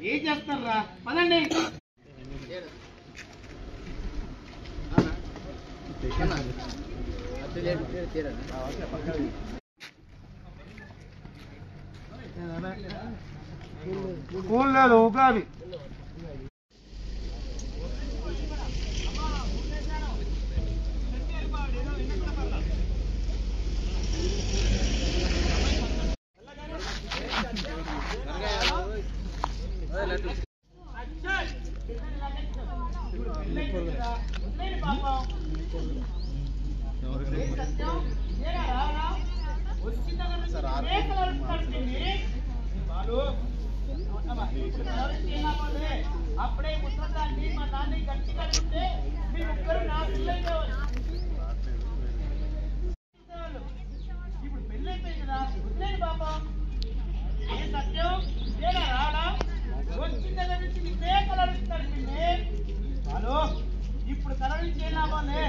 ఏం చేస్తారా పదండి. స్కూల్ లేదు ఉగాది అప్పుడే ముసలాన్ని మా నాన్న గట్టిగా ఉంటే మీ ముగ్గురు నా పిల్లలు ఇప్పుడు పెళ్ళి అయిపోయింది కదా వద్లేదు పాపం. ఏ సత్యం ఇదేనా రాడా వచ్చిన దగ్గర నుంచి ఇదే కలర్ ఇస్తాడు పిల్లి. హలో ఇప్పుడు కలర్ నుంచి ఏం లాభాలే.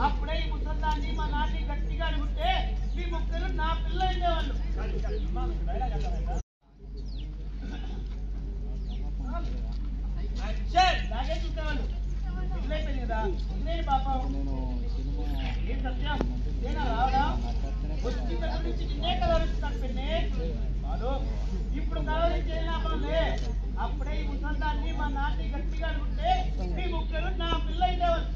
అప్పుడే ఈ ముసలాన్ని మా నాన్న గట్టిగా ఉంటే మీ ముగ్గురు నా పిల్లలు ఉండేవాళ్ళు. నాకే చూసేవాళ్ళు పెళ్ళి అయిపోయింది కదా వదిలేని పాపం. ఏం సత్యం ఇదేనా రావడా వచ్చిన దగ్గర నుంచి నిన్నే కలర్ ఇస్తాడు పిల్లి. హలో ఇప్పుడు కలర్ నుంచి ఏం లాభాలే. అప్పుడే ఈ ముసలాన్ని మా నాన్న గట్టిగా ఉంటే మీ ముగ్గురు నా పిల్లలు ఉండేవాళ్ళు.